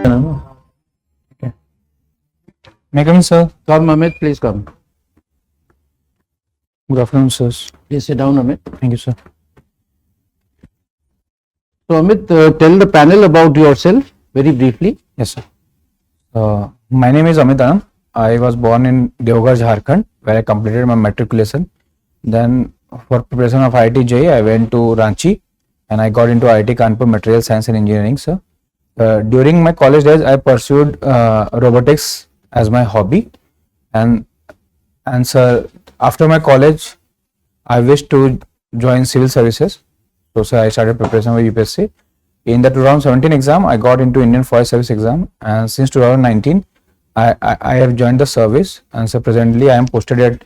Okay. May I come in, sir? Come, Amit, please come. Good afternoon, sir. Please sit down, Amit. Thank you, sir. So, Amit, tell the panel about yourself very briefly. Yes, sir. My name is Amit Anand. I was born in Deoghar, Jharkhand, where I completed my matriculation. Then, for preparation of IIT JEE, I went to Ranchi and I got into IIT Kanpur Material Science and Engineering, sir. During my college days, I pursued robotics as my hobby, and sir, after my college, I wished to join civil services. So, sir, I started preparation for UPSC. In the 2017 exam, I got into Indian Forest Service exam, and since 2019, I have joined the service, and so presently I am posted at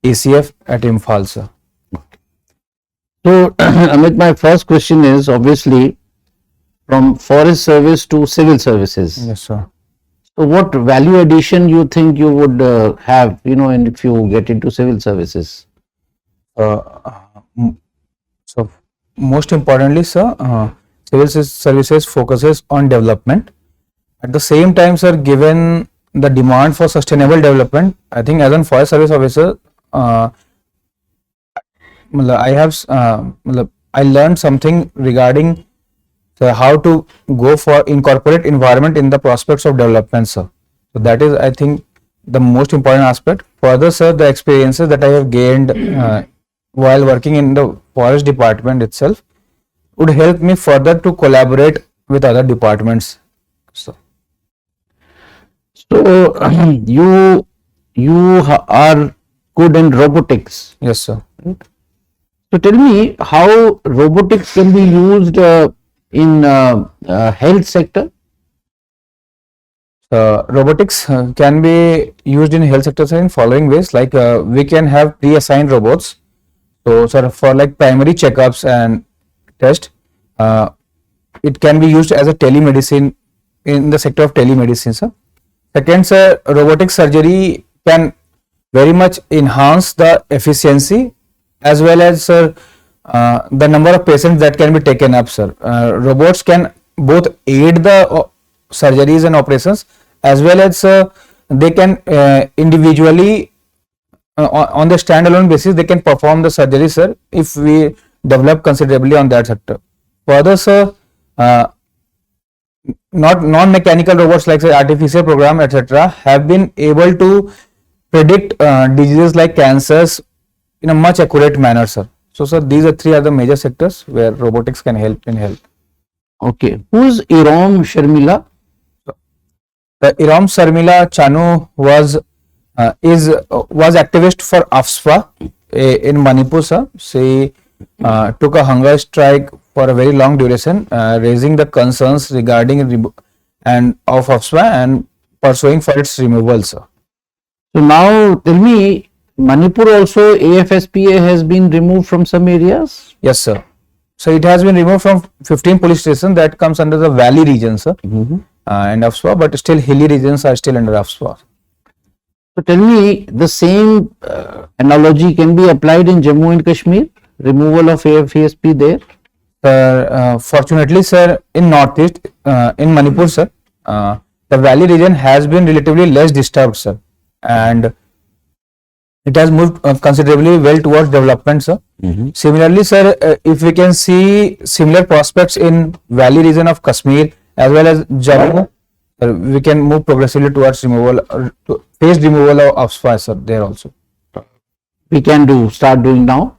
ACF at Imphal, sir. So, Amit, my first question is obviously from forest service to civil services. Yes, sir. So, what value addition you think you would have, and if you get into civil services? So, most importantly, sir, civil services focuses on development. At the same time, sir, given the demand for sustainable development, I think as a forest service officer, I learned something regarding how to go for incorporate environment in the prospects of development, sir. So that is, I think, the most important aspect. Further, sir, the experiences that I have gained while working in the forest department itself would help me further to collaborate with other departments. So you are good in robotics. yes, sir. So tell me how robotics can be used in health sector. Robotics can be used in health sector in following ways, like we can have pre-assigned robots. So, sir, for like primary checkups and test, it can be used as a telemedicine in the sector of telemedicine, sir. Second, sir, robotic surgery can very much enhance the efficiency as well as, sir, the number of patients that can be taken up, sir. Robots can both aid the surgeries and operations as well as they can individually on the standalone basis they can perform the surgery, sir, if we develop considerably on that sector. Further, sir, non-mechanical robots like say artificial program etc. have been able to predict diseases like cancers in a much accurate manner, sir. So, sir, these are the major sectors where robotics can help in health. Okay, who's Iram Sharmila? The Iram Sharmila Chanu was activist for AFSPA in Manipur, sir. She took a hunger strike for a very long duration, raising the concerns regarding of AFSPA and pursuing for its removal, sir. So now tell me, Manipur also AFSPA has been removed from some areas? Yes, sir. So it has been removed from 15 police stations that comes under the valley region, sir, and AFSPA, but still hilly regions are still under AFSPA. So tell me, the same analogy can be applied in Jammu and Kashmir, removal of AFSP there? Fortunately, sir, in Northeast, in Manipur, sir, the valley region has been relatively less disturbed, sir, and it has moved considerably well towards development, sir. Similarly, sir, if we can see similar prospects in valley region of Kashmir as well as Jammu, we can move progressively towards removal, phased removal of AFSPA, sir, there also. We can start doing now?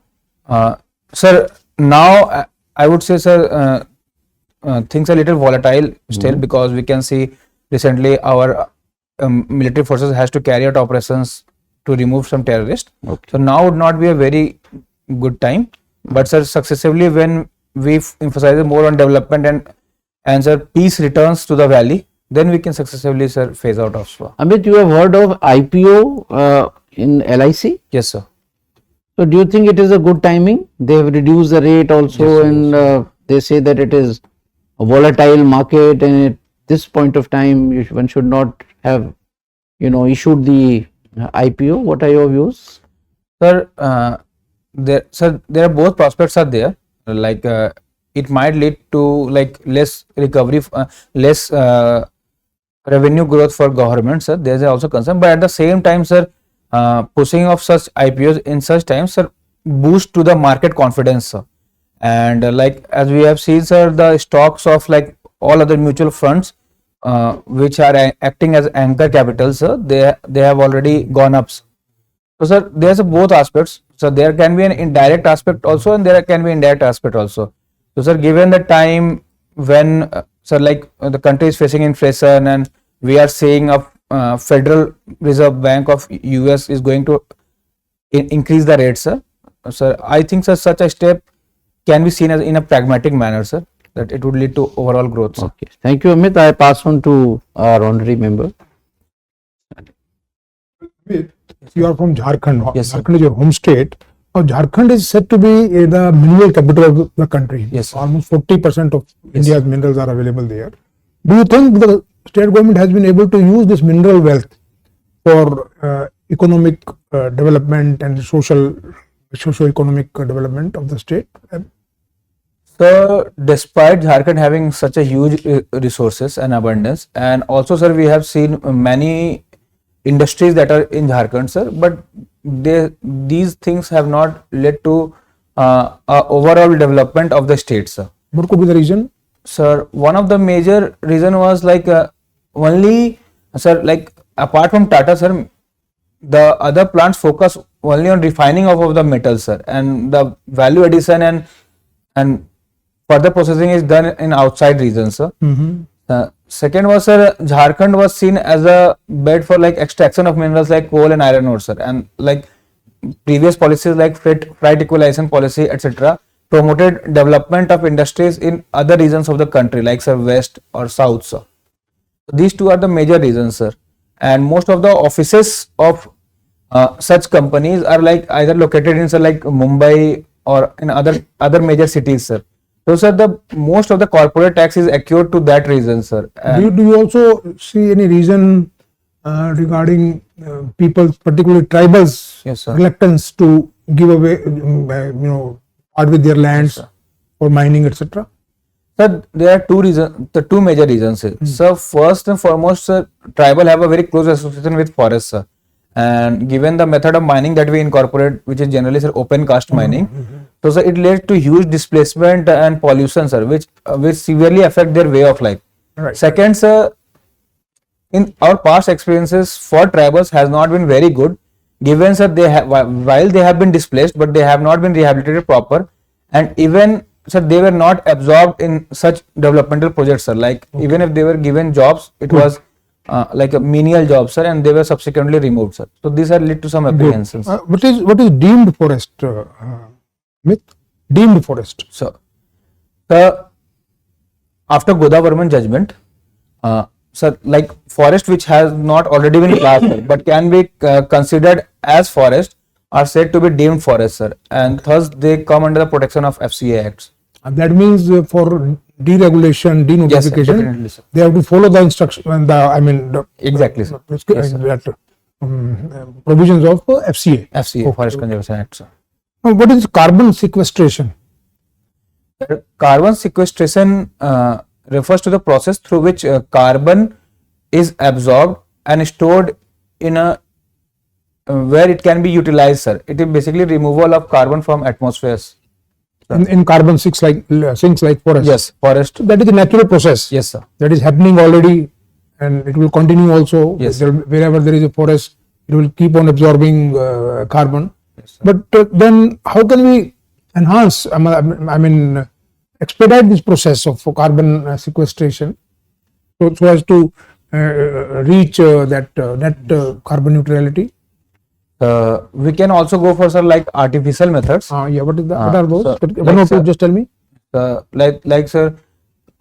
Sir, now I would say, sir, things are a little volatile still because we can see recently our military forces has to carry out operations to remove some terrorists. Okay. So now would not be a very good time, but sir, successively when we emphasize more on development and sir, peace returns to the valley, then we can successively, sir, phase out AFSPA. Amit, you have heard of IPO in LIC? Yes, sir. So do you think it is a good timing? They have reduced the rate also, yes, and they say that it is a volatile market, and at this point of time one should not have issued the IPO. What are your views? Sir, there are both prospects are there, like it might lead to like less recovery, less revenue growth for government, sir. There is also concern, but at the same time, sir, pushing of such IPOs in such times, sir, boost to the market confidence, sir. And like as we have seen, sir, the stocks of like all other mutual funds, which are acting as anchor capital, sir, they have already gone up. Sir. So, sir, there's both aspects. So there can be an indirect aspect also, and there can be indirect aspect also. So, sir, given the time when, sir, like the country is facing inflation, and we are seeing a Federal Reserve Bank of US is going to increase the rates, sir. Sir, I think, sir, such a step can be seen as in a pragmatic manner, sir, that it would lead to overall growth, sir. Okay, thank you, Amit. I pass on to our honorary member. You are from Jharkhand. Yes, sir. Jharkhand is your home state. Now, Jharkhand is said to be the mineral capital of the country. Yes, sir. Almost 40% of Yes, India's minerals are available there. Do you think the state government has been able to use this mineral wealth for economic development and socio-economic development of the state? So, despite Jharkhand having such a huge resources and abundance, and also, sir, we have seen many industries that are in Jharkhand, sir, but these things have not led to a overall development of the state, sir. What could be the reason? Sir, one of the major reason was like only, sir, like apart from Tata, sir, the other plants focus only on refining of the metals, sir, and the value addition and further processing is done in outside regions, sir. Second was, sir, Jharkhand was seen as a bed for like extraction of minerals like coal and iron ore, sir, and like previous policies like freight equalization policy, etc., promoted development of industries in other regions of the country, like, sir, west or south, sir. These two are the major reasons, sir, and most of the offices of such companies are like either located in, sir, like Mumbai or in other major cities, sir. So, sir, the most of the corporate tax is accrued to that reason, sir. Do you also see any reason regarding people, particularly tribals, Yes, sir. reluctance to give away, part with their lands Yes, sir. for mining, etc.? Sir, there are two major reasons. So, first and foremost, sir, tribal have a very close association with forest, sir. And given the method of mining that we incorporate, which is generally, sir, open cast mining, so, sir, it led to huge displacement and pollution, sir, which severely affect their way of life. Right. Second, sir, in our past experiences for tribals has not been very good, given, sir, while they have been displaced, but they have not been rehabilitated proper, and even, sir, they were not absorbed in such developmental projects, sir. Like, even if they were given jobs, it was like a menial job, sir, and they were subsequently removed, sir. So these are led to some apprehensions. What is deemed forest? Myth? Deemed forest. So, after Godavarman judgment, sir, like forest which has not already been classed, sir, but can be considered as forest are said to be deemed forest, sir, and thus they come under the protection of FCA Acts. That means for deregulation, Yes, sir, denotification, definitely, sir. they have to follow the instruction and Exactly, sir. Yes, sir. that provisions of FCA. FCA, Forest Conservation Act, sir. Now, what is carbon sequestration? Carbon sequestration refers to the process through which carbon is absorbed and stored in a where it can be utilized, sir. It is basically removal of carbon from atmospheres. In carbon sinks like forest. Yes, forest. So that is a natural process. Yes, sir. That is happening already, and it will continue also. Yes. Wherever there is a forest, it will keep on absorbing carbon. Yes, But then, how can we enhance? Expedite this process of carbon sequestration, so as to reach that net carbon neutrality. We can also go for, sir, like artificial methods. Yeah, what is that? What are those? So, One or like, two, sir, just tell me. like, sir,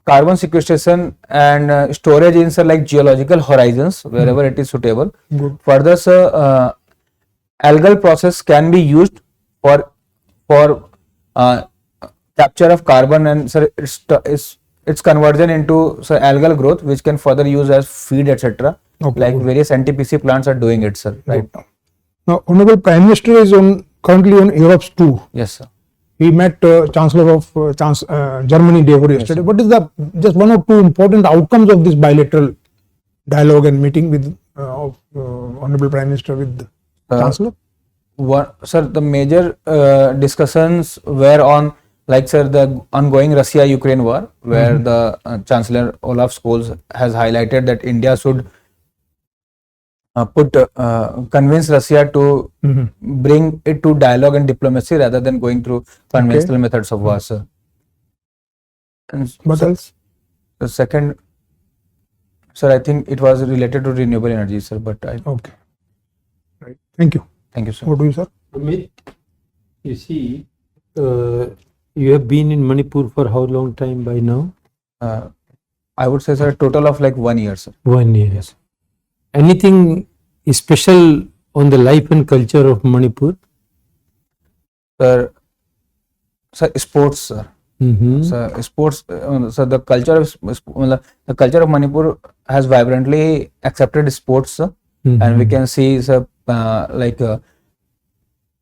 carbon sequestration and storage in, sir, like geological horizons wherever it is suitable. Good. Further, sir, algal process can be used for capture of carbon, and, sir, its conversion into, sir, algal growth, which can further use as feed, etc. Okay, Like good. various NTPC plants are doing it, sir. Right. Now, Honorable Prime Minister is currently on Europe's tour. Yes, sir. He met Chancellor of Germany day before yesterday. What is just one or two important outcomes of this bilateral dialogue and meeting with of Honorable Prime Minister with Chancellor? Sir, the major discussions were on, like, sir, the ongoing Russia-Ukraine war, where the Chancellor Olaf Scholz has highlighted that India should convince Russia to bring it to dialogue and diplomacy rather than going through conventional methods of war, sir. And What else? the second, sir, I think it was related to renewable energy, sir, but Okay. Right. Thank you. thank you, sir. What do you, sir? Amit, you see, you have been in Manipur for how long time by now? I would say, sir, a total of like 1 year, sir. 1 year. Yes. Anything special on the life and culture of Manipur? Sir, sports, sir. Mm-hmm. So sports, so the culture of Manipur has vibrantly accepted sports, sir. And we can see, sir,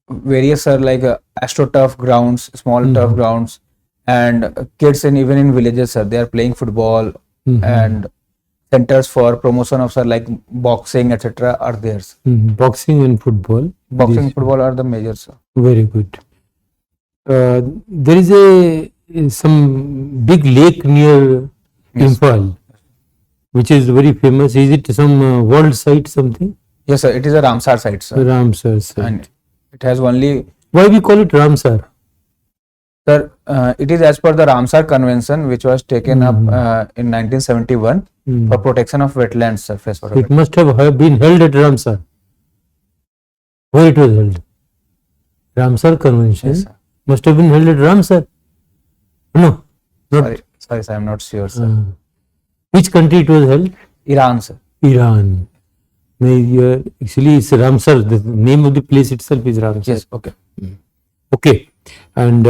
various, sir, astroturf grounds, small turf grounds, and kids even in villages, sir, they are playing football, and centers for promotion of, sir, like boxing, etc. are there, sir. Boxing and football. Boxing, football are the major, sir. Very good. There is some big lake near Imphal, which is very famous. Is it some world site something? Yes, sir. It is a Ramsar site, sir. Ramsar site. And it has only, Why we call it Ramsar? sir, it is as per the Ramsar Convention, which was taken up in 1971 for protection of wetlands, sir. It must have been held at Ramsar. Where it was held? Ramsar Convention Yes, sir. must have been held at Ramsar. No, not. Sorry, sir, I'm not sure, sir. Which country it was held? Iran, sir. Iran. Actually, it's Ramsar. The name of the place itself is Ramsar. Yes, okay. Okay, and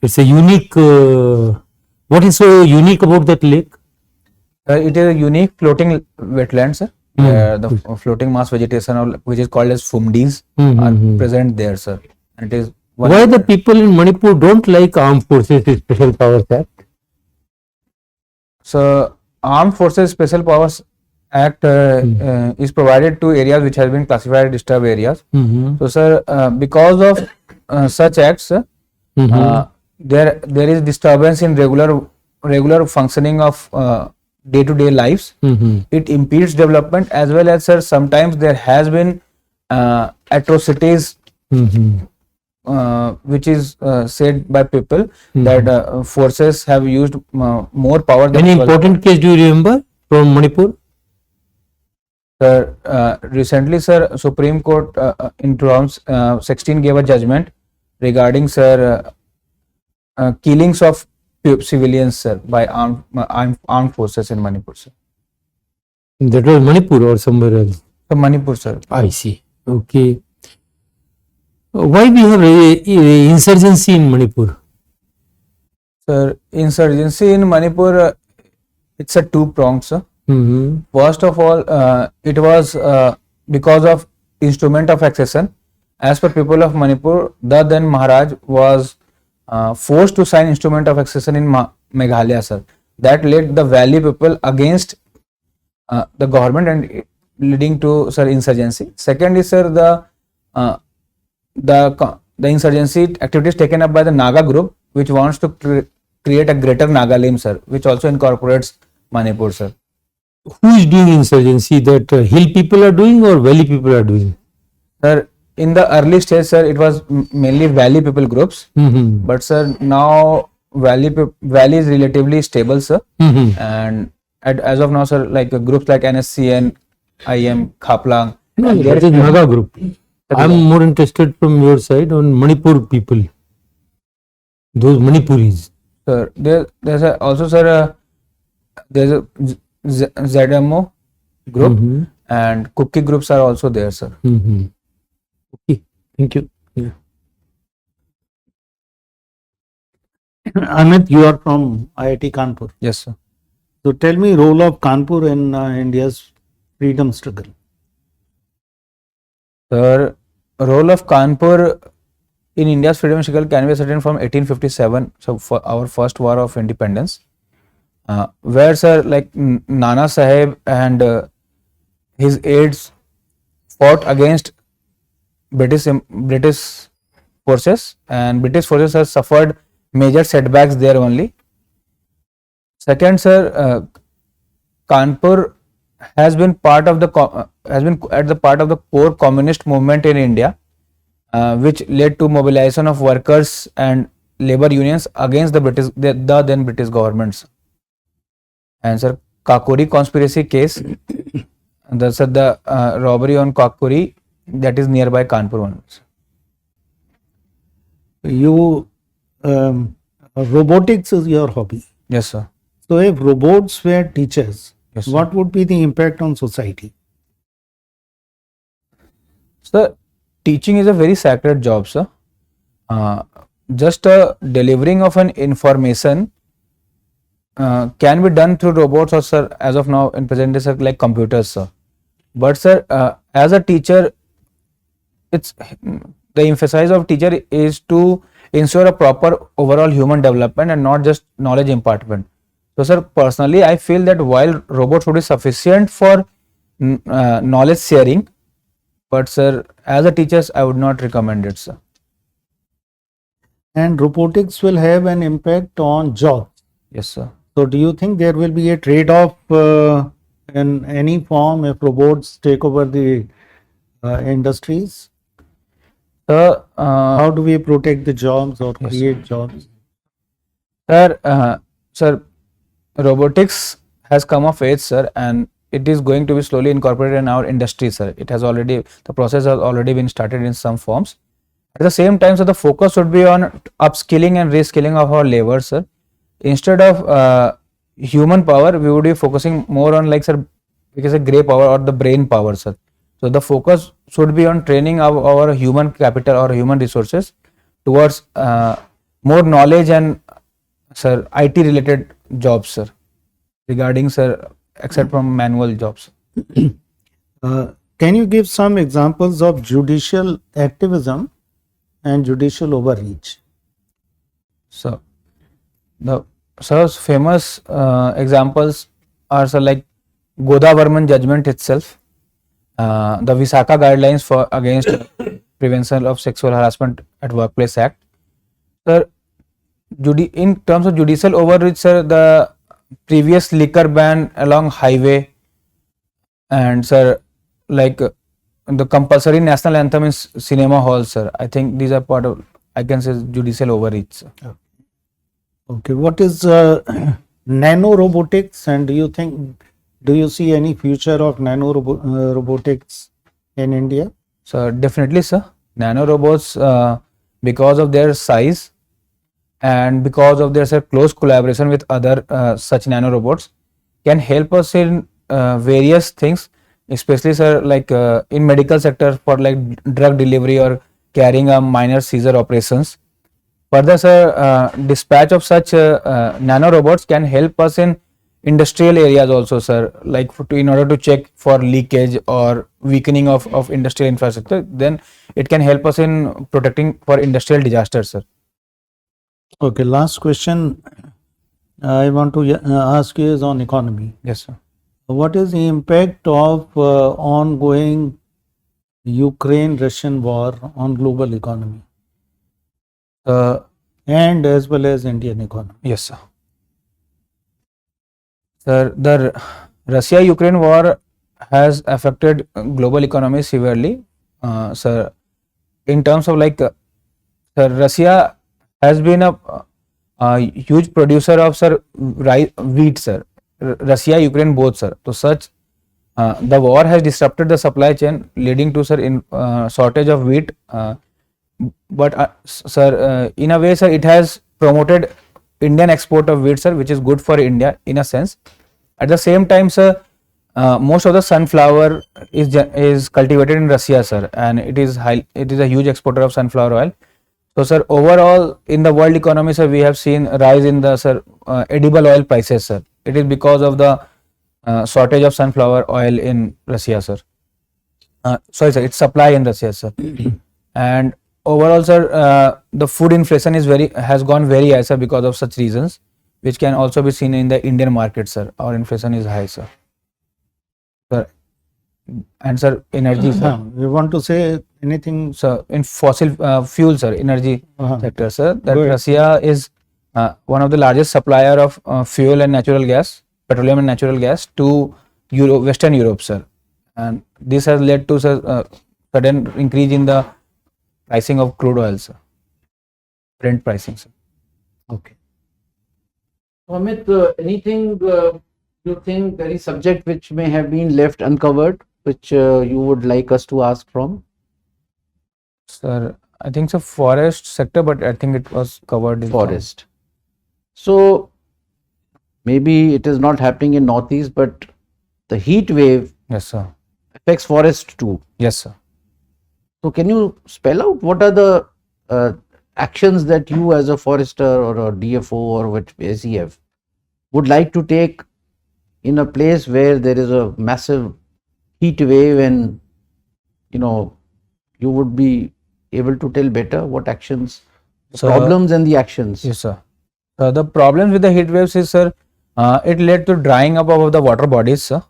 it's a unique. What is so unique about that lake? It is a unique floating wetland, sir. Where the floating mass vegetation, which is called as fumdis, are present there, sir. And it is Why the people in Manipur don't like Armed Forces Special Powers Act? So, Armed Forces Special Powers Act is provided to areas which have been classified as disturbed areas. So, sir, because of such acts, there is disturbance in regular functioning of day-to-day lives. It impedes development, as well as, sir, sometimes there has been atrocities, which is said by people that forces have used more power than Any was- important case do you remember from Manipur? Sir, recently, sir, Supreme Court in 2016 gave a judgment regarding, sir, killings of civilians, sir, by armed forces in Manipur, sir. That was Manipur or somewhere else? So, Manipur, sir. I see. Okay. Why we have a insurgency in Manipur? Sir, insurgency in Manipur, it's a two-pronged, sir. First of all, it was because of instrument of accession. As per people of Manipur, the then Maharaj was forced to sign instrument of accession in Meghalaya, sir. That led the valley people against the government and leading to, sir, insurgency. Second is, sir, the insurgency activities taken up by the Naga group, which wants to create a greater Nagalim, sir, which also incorporates Manipur, sir. Who is doing insurgency? That hill people are doing or valley people are doing? Sir, in the early stage, sir, it was mainly valley people groups. But, sir, now valley is relatively stable, sir. And as of now, sir, like groups like NSCN, IM, Khaplang. No, that is Naga group. I am more interested from your side on Manipur people. Those Manipuris. Sir, there's also, sir, there's a ZMO group and cookie groups are also there, sir. Okay, thank you. Yeah. Amit, you are from IIT Kanpur. Yes, sir. So tell me role of Kanpur in India's freedom struggle. Sir, role of Kanpur in India's freedom struggle can be ascertained from 1857, so for our first war of independence, where, sir, like Nana Sahib and his aides fought against British forces, and British forces have suffered major setbacks there only. Second, sir, Kanpur has been part of the has been at the part of the core communist movement in India, which led to mobilization of workers and labor unions against the then British governments. And sir, Kakuri conspiracy case, the robbery on Kakuri, that is nearby Kanpur one. You robotics is your hobby. Yes, sir. So if robots were teachers, Yes, sir. what would be the impact on society? Sir, teaching is a very sacred job, sir. Just delivering of an information can be done through robots or, sir, as of now in present day, sir, like computers, sir. But sir, as a teacher, it's the emphasis of teacher is to ensure a proper overall human development and not just knowledge impartment. So sir, personally I feel that while robots would be sufficient for knowledge sharing, but sir, as a teachers I would not recommend it, sir. And robotics will have an impact on jobs. Yes, sir. So do you think there will be a trade-off in any form if robots take over the industries? How do we protect the jobs or Yes, create jobs? Sir, robotics has come of age, sir, and it is going to be slowly incorporated in our industry, sir. It has already, the process has already been started in some forms. At the same time, so the focus should be on upskilling and reskilling of our labor, sir. Instead of human power, we would be focusing more on, like, sir, because a grey power or the brain power, sir. So the focus should be on training our human capital or human resources towards more knowledge and, sir, IT related jobs, sir, regarding, sir, except from manual jobs. Can you give some examples of judicial activism and judicial overreach? So the sir's famous examples are, sir, like Godavarman judgment itself, the Visakha guidelines for against prevention of sexual harassment at workplace act. Sir, in terms of judicial overreach, sir, the previous liquor ban along highway, and sir, like the compulsory national anthem in cinema halls, sir. I think these are part of, I can say, judicial overreach, sir. Okay, what is nano robotics, and do you see any future of nano robotics in India? So definitely, sir. Nano robots, because of their size and because of their, sir, close collaboration with other such nano robots, can help us in various things, especially, sir, like in medical sector for like drug delivery or carrying a minor seizure operations. Further, sir, dispatch of such nano robots can help us in industrial areas also, sir, like in order to check for leakage or weakening of industrial infrastructure. Then it can help us in protecting for industrial disasters, sir. Okay, last question I want to ask you is on economy. Yes, sir. What is the impact of ongoing Ukraine-Russian war on global economy and as well as Indian economy? Yes, sir. Sir, the Russia-Ukraine war has affected global economy severely. Sir, in terms of like, sir, Russia has been a huge producer of, sir, wheat, sir. Russia, Ukraine both, sir. So such the war has disrupted the supply chain, leading to, sir, in shortage of wheat. But sir, in a way, sir, it has promoted Indian export of wheat, sir, which is good for India in a sense. At the same time, sir, most of the sunflower is cultivated in Russia, sir, and it is a huge exporter of sunflower oil. So, sir, overall in the world economy, sir, we have seen a rise in the, sir, edible oil prices, sir. It is because of the shortage of sunflower oil in Russia, sir. Sorry, sir, its supply in Russia, sir. And overall, sir, the food inflation has gone very high, sir, because of such reasons, which can also be seen in the Indian market, sir. Our inflation is high, sir. Sir, and sir, energy, sir. You want to say anything? So in fossil fuel, sir, energy Uh-huh. sector, sir, that Go ahead. Russia is one of the largest supplier of fuel and natural gas, petroleum and natural gas to Western Europe, sir, and this has led to sudden increase in the pricing of crude oil, sir, Brent pricing, sir. Okay. Amit, anything you think, any subject which may have been left uncovered, which you would like us to ask from? Sir, I think so forest sector, but I think it was covered in Forest. So maybe it is not happening in Northeast, but the heat wave Yes, sir. affects forest too. Yes, sir. So can you spell out what are the actions that you as a forester or a DFO or which SEF would like to take in a place where there is a massive heat wave, and you would be able to tell better what actions, the So- problems and the actions. Yes, sir. The problems with the heat waves is, sir, it led to drying up of the water bodies, sir,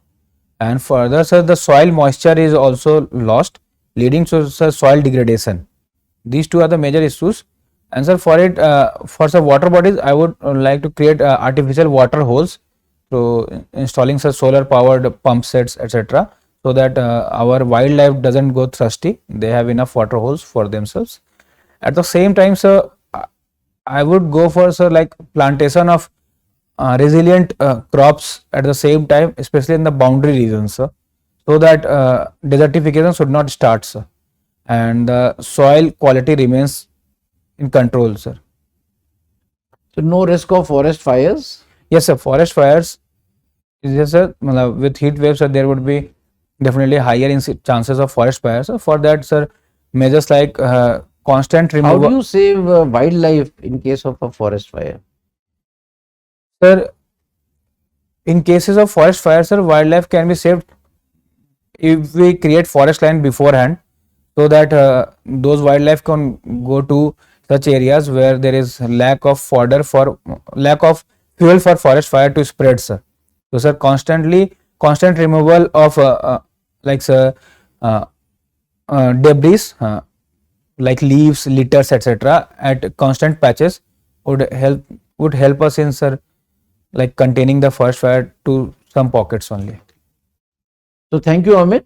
and further, sir, the soil moisture is also lost, leading to, sir, soil degradation. These two are the major issues. And sir, for it, for some water bodies, I would like to create artificial water holes through installing some solar powered pump sets, etc., so that our wildlife doesn't go thirsty. They have enough water holes for themselves. At the same time, sir, I would go for, sir, like plantation of resilient crops at the same time, especially in the boundary regions, sir, so that desertification should not start, sir, and the soil quality remains in control, sir. So no risk of forest fires. Yes, sir. Forest fires is, yes, sir. With heat waves, sir, there would be definitely higher chances of forest fires. So for that, sir, measures like constant How removal. do you save wildlife in case of a forest fire? Sir, in cases of forest fire, sir, wildlife can be saved if we create forest line beforehand, so that those wildlife can go to such areas where there is lack of lack of fuel for forest fire to spread, sir. So, sir, constant removal of like, sir, debris, like leaves, litters, etc., at constant patches would help us in, sir, like containing the forest fire to some pockets only. So thank you, Amit.